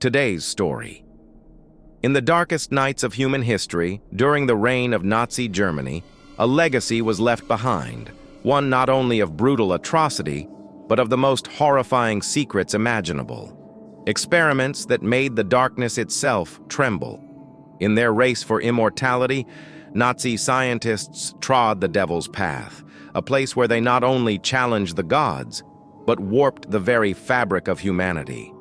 Today's story. In the darkest nights of human history, during the reign of Nazi Germany, a legacy was left behind, one not only of brutal atrocity, but of the most horrifying secrets imaginable. Experiments that made the darkness itself tremble. In their race for immortality, Nazi scientists trod the devil's path, a place where they not only challenged the gods, but warped the very fabric of humanity.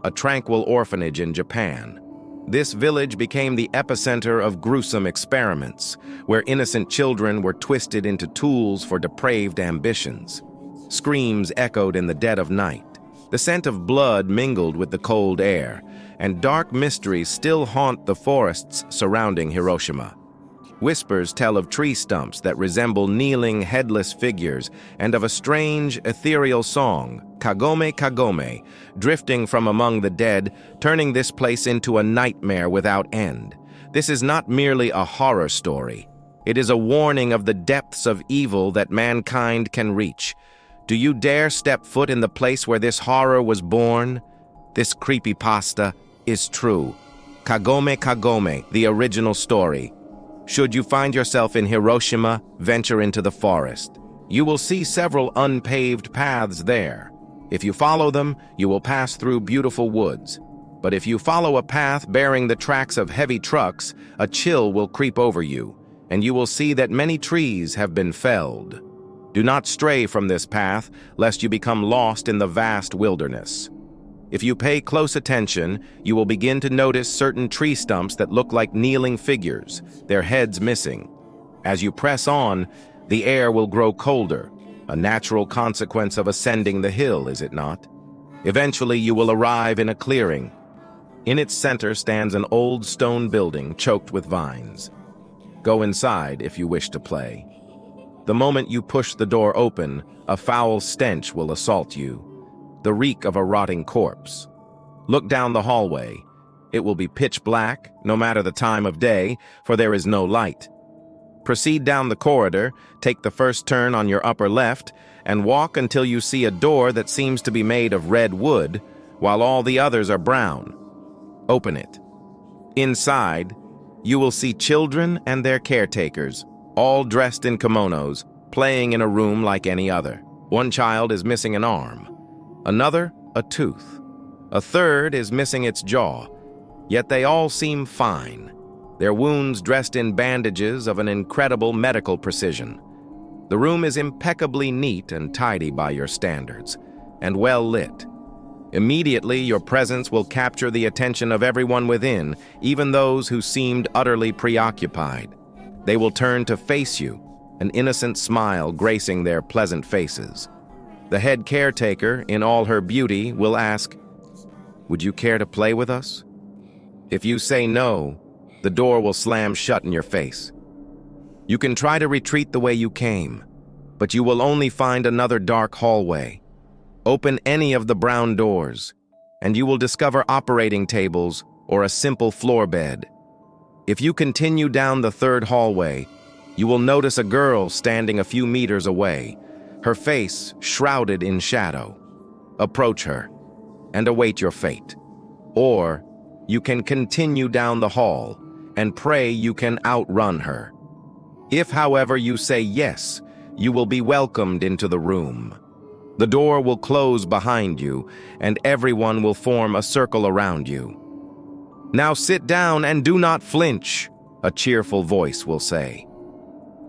A tranquil orphanage in Japan. This village became the epicenter of gruesome experiments, where innocent children were twisted into tools for depraved ambitions. Screams echoed in the dead of night. The scent of blood mingled with the cold air, and dark mysteries still haunt the forests surrounding Hiroshima. Whispers tell of tree stumps that resemble kneeling, headless figures, and of a strange, ethereal song, Kagome Kagome, drifting from among the dead, turning this place into a nightmare without end. This is not merely a horror story. It is a warning of the depths of evil that mankind can reach. Do you dare step foot in the place where this horror was born? This creepypasta is true. Kagome Kagome, the original story. Should you find yourself in Hiroshima, venture into the forest. You will see several unpaved paths there. If you follow them, you will pass through beautiful woods. But if you follow a path bearing the tracks of heavy trucks, a chill will creep over you, and you will see that many trees have been felled. Do not stray from this path, lest you become lost in the vast wilderness. If you pay close attention, you will begin to notice certain tree stumps that look like kneeling figures, their heads missing. As you press on, the air will grow colder, a natural consequence of ascending the hill, is it not? Eventually, you will arrive in a clearing. In its center stands an old stone building choked with vines. Go inside if you wish to play. The moment you push the door open, a foul stench will assault you. The reek of a rotting corpse. Look down the hallway. It will be pitch black, no matter the time of day, for there is no light. Proceed down the corridor, take the first turn on your upper left, and walk until you see a door that seems to be made of red wood, while all the others are brown. Open it. Inside, you will see children and their caretakers, all dressed in kimonos, playing in a room like any other. One child is missing an arm. Another, a tooth. A third is missing its jaw, yet they all seem fine, their wounds dressed in bandages of an incredible medical precision. The room is impeccably neat and tidy by your standards, and well lit. Immediately, your presence will capture the attention of everyone within, even those who seemed utterly preoccupied. They will turn to face you, an innocent smile gracing their pleasant faces. The head caretaker, in all her beauty, will ask, "Would you care to play with us?" If you say no, the door will slam shut in your face. You can try to retreat the way you came, but you will only find another dark hallway. Open any of the brown doors, and you will discover operating tables or a simple floor bed. If you continue down the third hallway, you will notice a girl standing a few meters away, her face shrouded in shadow. Approach her and await your fate. Or you can continue down the hall and pray you can outrun her. If, however, you say yes, you will be welcomed into the room. The door will close behind you, and everyone will form a circle around you. "Now sit down and do not flinch," a cheerful voice will say.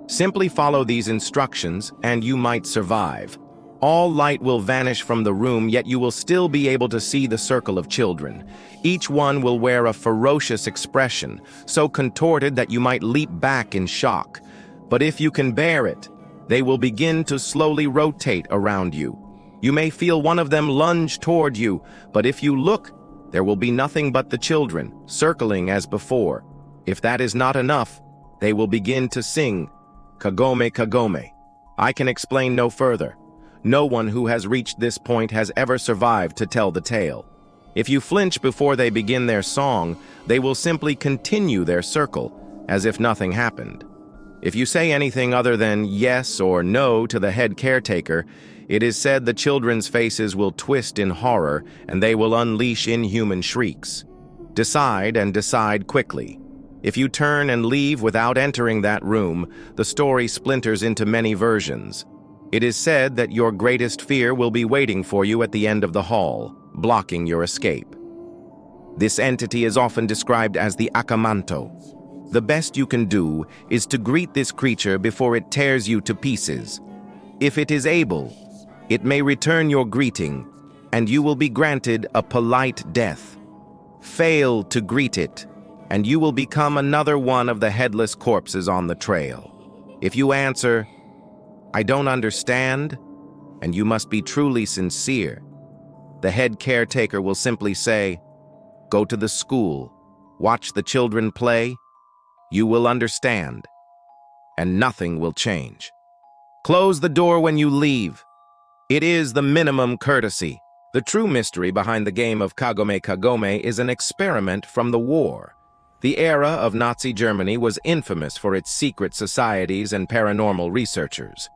Simply follow these instructions, and you might survive. All light will vanish from the room, yet you will still be able to see the circle of children. Each one will wear a ferocious expression, so contorted that you might leap back in shock. But if you can bear it, they will begin to slowly rotate around you. You may feel one of them lunge toward you, but if you look, there will be nothing but the children, circling as before. If that is not enough, they will begin to sing, Kagome Kagome. I can explain no further. No one who has reached this point has ever survived to tell the tale. If you flinch before they begin their song, they will simply continue their circle, as if nothing happened. If you say anything other than yes or no to the head caretaker, It is said the children's faces will twist in horror and they will unleash inhuman shrieks. Decide and decide quickly. If you turn and leave without entering that room, the story splinters into many versions. It is said that your greatest fear will be waiting for you at the end of the hall, blocking your escape. This entity is often described as the Akamanto. The best you can do is to greet this creature before it tears you to pieces. If it is able, it may return your greeting, and you will be granted a polite death. Fail to greet it, and you will become another one of the headless corpses on the trail. If you answer, "I don't understand," and you must be truly sincere, the head caretaker will simply say, "Go to the school, watch the children play, you will understand, and nothing will change. Close the door when you leave. It is the minimum courtesy." The true mystery behind the game of Kagome Kagome is an experiment from the war. The era of Nazi Germany was infamous for its secret societies and paranormal researchers.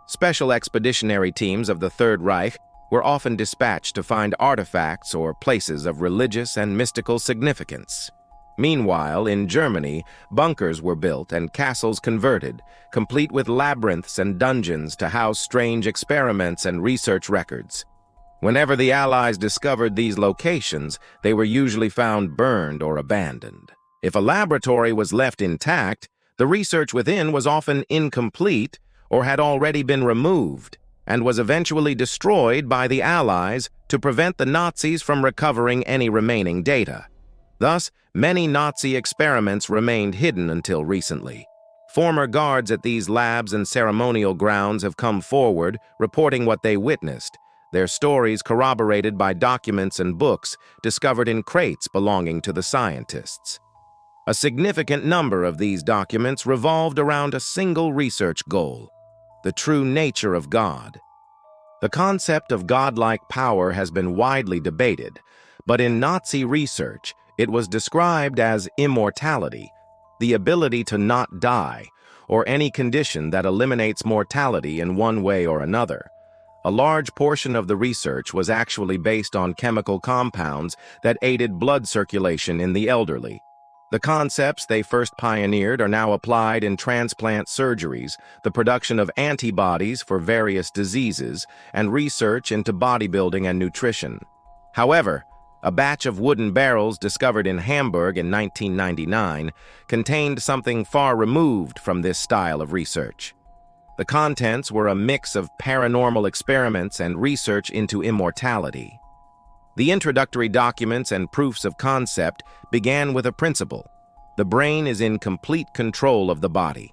Special expeditionary teams of the Third Reich were often dispatched to find artifacts or places of religious and mystical significance. Meanwhile, in Germany, bunkers were built and castles converted, complete with labyrinths and dungeons to house strange experiments and research records. Whenever the Allies discovered these locations, they were usually found burned or abandoned. If a laboratory was left intact, the research within was often incomplete or had already been removed, and was eventually destroyed by the Allies to prevent the Nazis from recovering any remaining data. Thus, many Nazi experiments remained hidden until recently. Former guards at these labs and ceremonial grounds have come forward, reporting what they witnessed, their stories corroborated by documents and books discovered in crates belonging to the scientists. A significant number of these documents revolved around a single research goal: the true nature of God. The concept of godlike power has been widely debated, but in Nazi research, it was described as immortality, the ability to not die, or any condition that eliminates mortality in one way or another. A large portion of the research was actually based on chemical compounds that aided blood circulation in the elderly. The concepts they first pioneered are now applied in transplant surgeries, the production of antibodies for various diseases, and research into bodybuilding and nutrition. However, a batch of wooden barrels discovered in Hamburg in 1999 contained something far removed from this style of research. The contents were a mix of paranormal experiments and research into immortality. The introductory documents and proofs of concept began with a principle: the brain is in complete control of the body.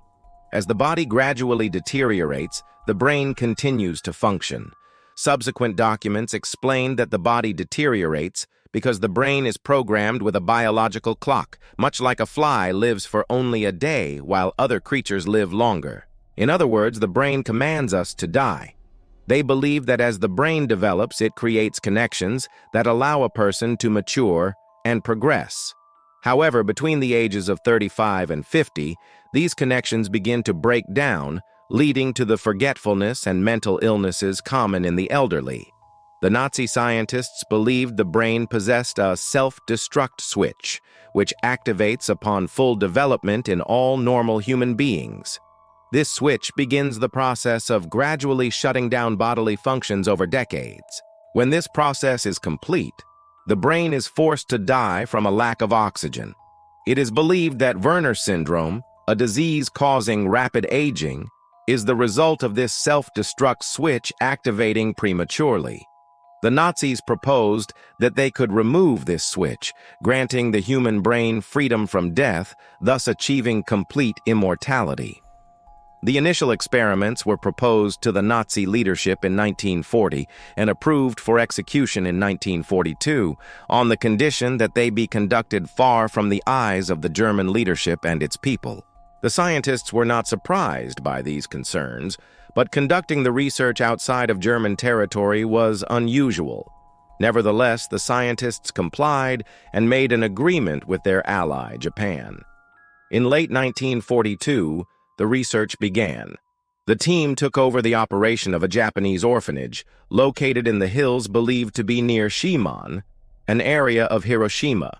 As the body gradually deteriorates, the brain continues to function. Subsequent documents explained that the body deteriorates because the brain is programmed with a biological clock, much like a fly lives for only a day while other creatures live longer. In other words, the brain commands us to die. They believe that as the brain develops, it creates connections that allow a person to mature and progress. However, between the ages of 35 and 50, these connections begin to break down, leading to the forgetfulness and mental illnesses common in the elderly. The Nazi scientists believed the brain possessed a self-destruct switch, which activates upon full development in all normal human beings. This switch begins the process of gradually shutting down bodily functions over decades. When this process is complete, the brain is forced to die from a lack of oxygen. It is believed that Werner syndrome, a disease causing rapid aging, is the result of this self-destruct switch activating prematurely. The Nazis proposed that they could remove this switch, granting the human brain freedom from death, thus achieving complete immortality. The initial experiments were proposed to the Nazi leadership in 1940 and approved for execution in 1942 on the condition that they be conducted far from the eyes of the German leadership and its people. The scientists were not surprised by these concerns, but conducting the research outside of German territory was unusual. Nevertheless, the scientists complied and made an agreement with their ally, Japan. In late 1942, the research began. The team took over the operation of a Japanese orphanage located in the hills believed to be near Shiman, an area of Hiroshima.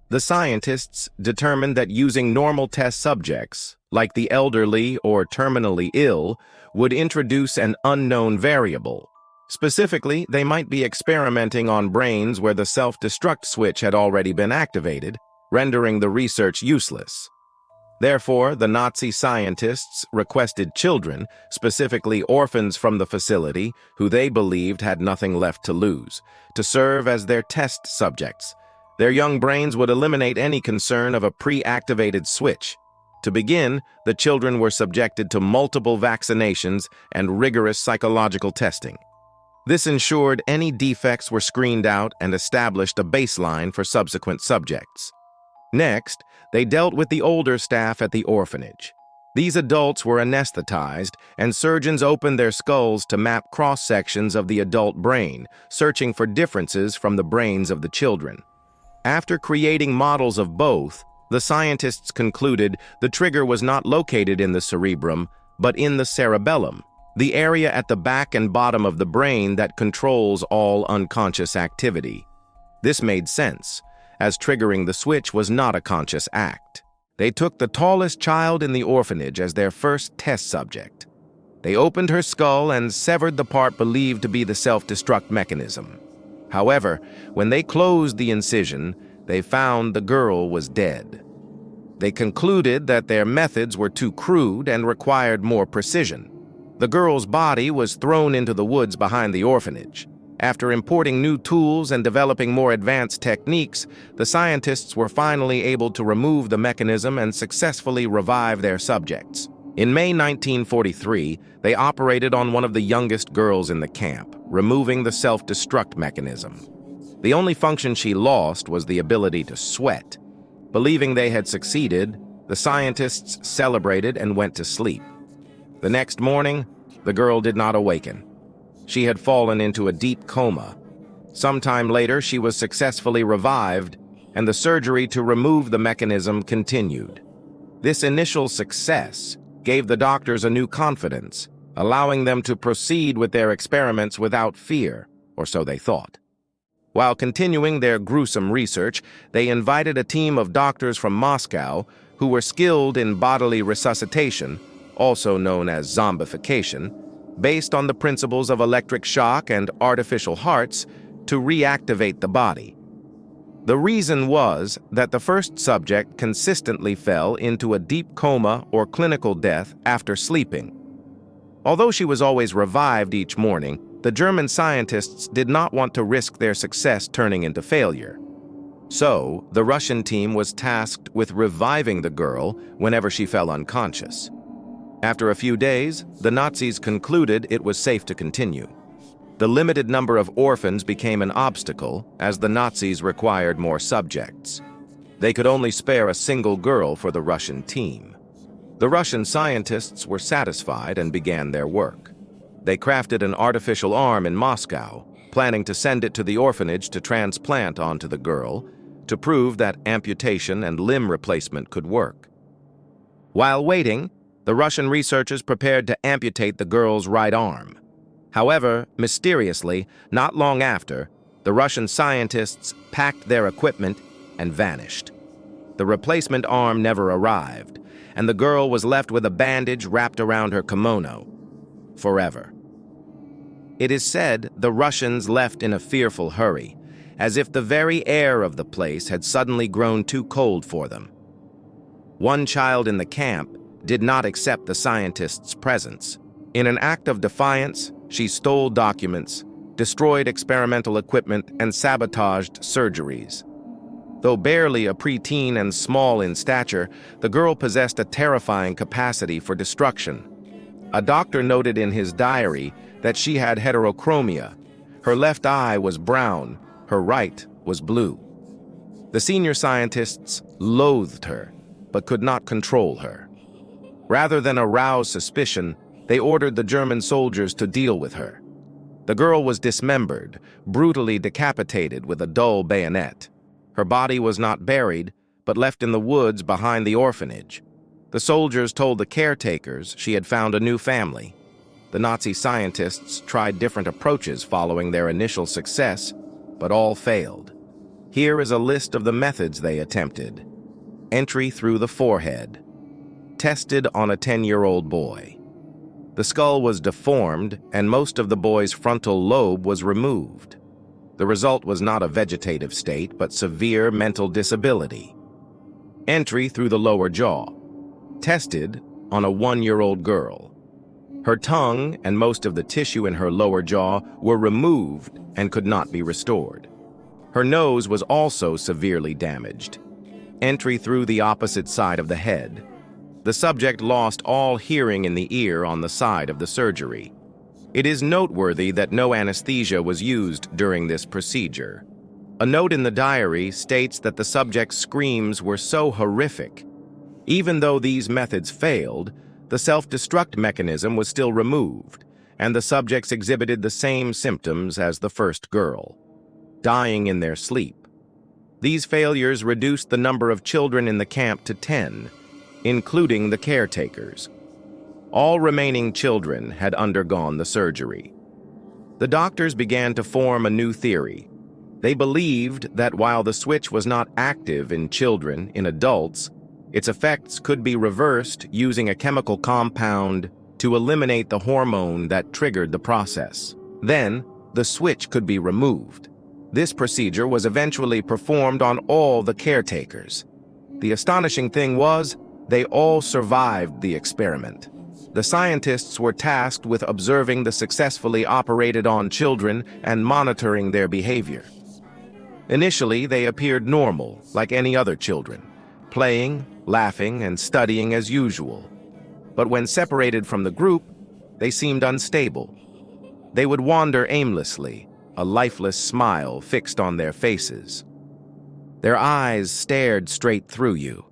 The scientists determined that using normal test subjects, like the elderly or terminally ill, would introduce an unknown variable. Specifically, they might be experimenting on brains where the self-destruct switch had already been activated, rendering the research useless. Therefore, the Nazi scientists requested children, specifically orphans from the facility, who they believed had nothing left to lose, to serve as their test subjects. Their young brains would eliminate any concern of a pre-activated switch. To begin, the children were subjected to multiple vaccinations and rigorous psychological testing. This ensured any defects were screened out and established a baseline for subsequent subjects. Next, they dealt with the older staff at the orphanage. These adults were anesthetized, and surgeons opened their skulls to map cross-sections of the adult brain, searching for differences from the brains of the children. After creating models of both, the scientists concluded the trigger was not located in the cerebrum, but in the cerebellum, the area at the back and bottom of the brain that controls all unconscious activity. This made sense, as triggering the switch was not a conscious act. They took the tallest child in the orphanage as their first test subject. They opened her skull and severed the part believed to be the self-destruct mechanism. However, when they closed the incision, they found the girl was dead. They concluded that their methods were too crude and required more precision. The girl's body was thrown into the woods behind the orphanage. After importing new tools and developing more advanced techniques, the scientists were finally able to remove the mechanism and successfully revive their subjects. In May 1943, they operated on one of the youngest girls in the camp, removing the self-destruct mechanism. The only function she lost was the ability to sweat. Believing they had succeeded, the scientists celebrated and went to sleep. The next morning, the girl did not awaken. She had fallen into a deep coma. Sometime later, she was successfully revived, and the surgery to remove the mechanism continued. This initial success gave the doctors a new confidence, allowing them to proceed with their experiments without fear, or so they thought. While continuing their gruesome research, they invited a team of doctors from Moscow who were skilled in bodily resuscitation, also known as zombification, based on the principles of electric shock and artificial hearts, to reactivate the body. The reason was that the first subject consistently fell into a deep coma or clinical death after sleeping. Although she was always revived each morning, the German scientists did not want to risk their success turning into failure. So, the Russian team was tasked with reviving the girl whenever she fell unconscious. After a few days, the Nazis concluded it was safe to continue. The limited number of orphans became an obstacle as the Nazis required more subjects. They could only spare a single girl for the Russian team. The Russian scientists were satisfied and began their work. They crafted an artificial arm in Moscow, planning to send it to the orphanage to transplant onto the girl to prove that amputation and limb replacement could work. While waiting, the Russian researchers prepared to amputate the girl's right arm. However, mysteriously, not long after, the Russian scientists packed their equipment and vanished. The replacement arm never arrived, and the girl was left with a bandage wrapped around her kimono. Forever. It is said the Russians left in a fearful hurry, as if the very air of the place had suddenly grown too cold for them. One child in the camp did not accept the scientists' presence. In an act of defiance, she stole documents, destroyed experimental equipment, and sabotaged surgeries. Though barely a preteen and small in stature, the girl possessed a terrifying capacity for destruction. A doctor noted in his diary that she had heterochromia. Her left eye was brown, her right was blue. The senior scientists loathed her, but could not control her. Rather than arouse suspicion, they ordered the German soldiers to deal with her. The girl was dismembered, brutally decapitated with a dull bayonet. Her body was not buried, but left in the woods behind the orphanage. The soldiers told the caretakers she had found a new family, The Nazi scientists tried different approaches following their initial success, but all failed. Here is a list of the methods they attempted. Entry through the forehead. Tested on a 10-year-old boy. The skull was deformed, and most of the boy's frontal lobe was removed. The result was not a vegetative state, but severe mental disability. Entry through the lower jaw. Tested on a 1-year-old girl. Her tongue and most of the tissue in her lower jaw were removed and could not be restored. Her nose was also severely damaged. Entry through the opposite side of the head. The subject lost all hearing in the ear on the side of the surgery. It is noteworthy that no anesthesia was used during this procedure. A note in the diary states that the subject's screams were so horrific. Even though these methods failed, the self-destruct mechanism was still removed, and the subjects exhibited the same symptoms as the first girl, dying in their sleep. These failures reduced the number of children in the camp to 10, including the caretakers. All remaining children had undergone the surgery. The doctors began to form a new theory. They believed that while the switch was not active in children, in adults, its effects could be reversed using a chemical compound to eliminate the hormone that triggered the process. Then, the switch could be removed. This procedure was eventually performed on all the caretakers. The astonishing thing was, they all survived the experiment. The scientists were tasked with observing the successfully operated on children and monitoring their behavior. Initially, they appeared normal, like any other children, playing, laughing, and studying as usual. But when separated from the group, they seemed unstable. They would wander aimlessly, a lifeless smile fixed on their faces. Their eyes stared straight through you.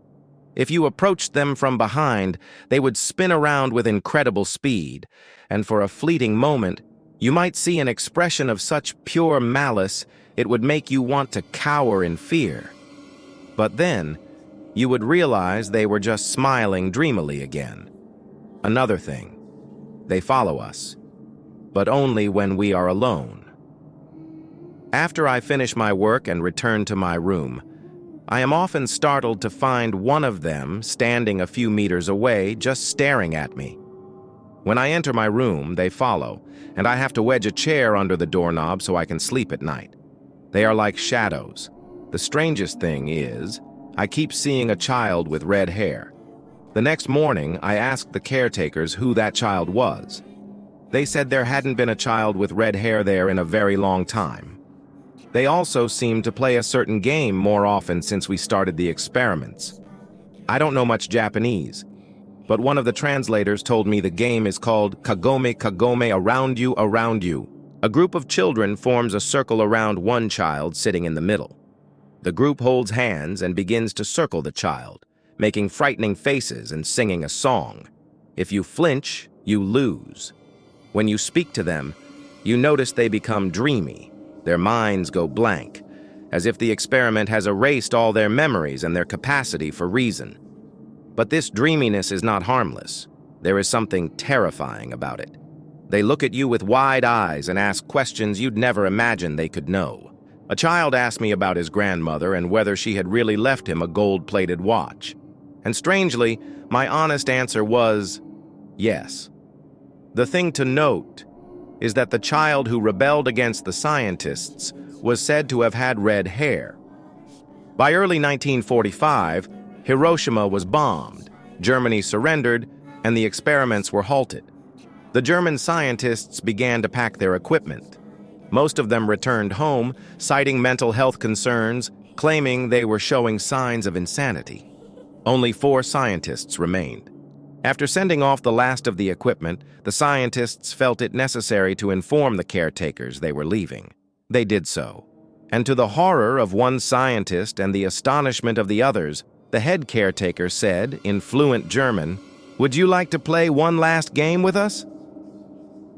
If you approached them from behind, they would spin around with incredible speed, and for a fleeting moment, you might see an expression of such pure malice it would make you want to cower in fear. But then, you would realize they were just smiling dreamily again. Another thing, they follow us, but only when we are alone. After I finish my work and return to my room, I am often startled to find one of them standing a few meters away, just staring at me. When I enter my room, they follow, and I have to wedge a chair under the doorknob so I can sleep at night. They are like shadows. The strangest thing is, I keep seeing a child with red hair. The next morning, I asked the caretakers who that child was. They said there hadn't been a child with red hair there in a very long time. They also seemed to play a certain game more often since we started the experiments. I don't know much Japanese, but one of the translators told me the game is called Kagome Kagome, around you, around you. A group of children forms a circle around one child sitting in the middle. The group holds hands and begins to circle the child, making frightening faces and singing a song. If you flinch, you lose. When you speak to them, you notice they become dreamy. Their minds go blank, as if the experiment has erased all their memories and their capacity for reason. But this dreaminess is not harmless. There is something terrifying about it. They look at you with wide eyes and ask questions you'd never imagine they could know. A child asked me about his grandmother and whether she had really left him a gold-plated watch. And strangely, my honest answer was, yes. The thing to note is that the child who rebelled against the scientists was said to have had red hair. By early 1945, Hiroshima was bombed, Germany surrendered, and the experiments were halted. The German scientists began to pack their equipment. Most of them returned home, citing mental health concerns, claiming they were showing signs of insanity. Only 4 scientists remained. After sending off the last of the equipment, the scientists felt it necessary to inform the caretakers they were leaving. They did so. And to the horror of one scientist and the astonishment of the others, the head caretaker said, in fluent German, "Would you like to play one last game with us?"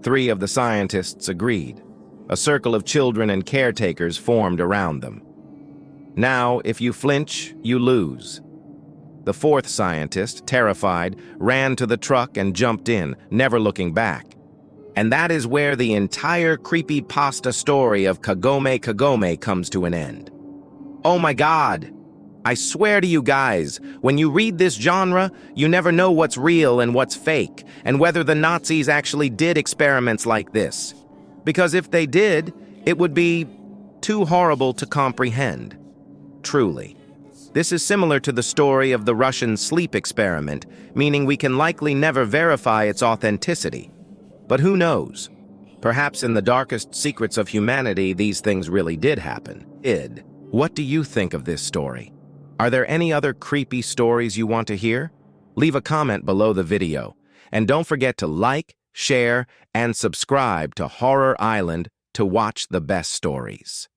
3 of the scientists agreed. A circle of children and caretakers formed around them. Now, if you flinch, you lose. The 4th scientist, terrified, ran to the truck and jumped in, never looking back. And that is where the entire creepypasta story of Kagome Kagome comes to an end. Oh my God! I swear to you guys, when you read this genre, you never know what's real and what's fake, and whether the Nazis actually did experiments like this. Because if they did, it would be too horrible to comprehend. Truly. This is similar to the story of the Russian sleep experiment, meaning we can likely never verify its authenticity. But who knows? Perhaps in the darkest secrets of humanity, these things really did happen. What do you think of this story? Are there any other creepy stories you want to hear? Leave a comment below the video. And don't forget to like, share, and subscribe to Horror Island to watch the best stories.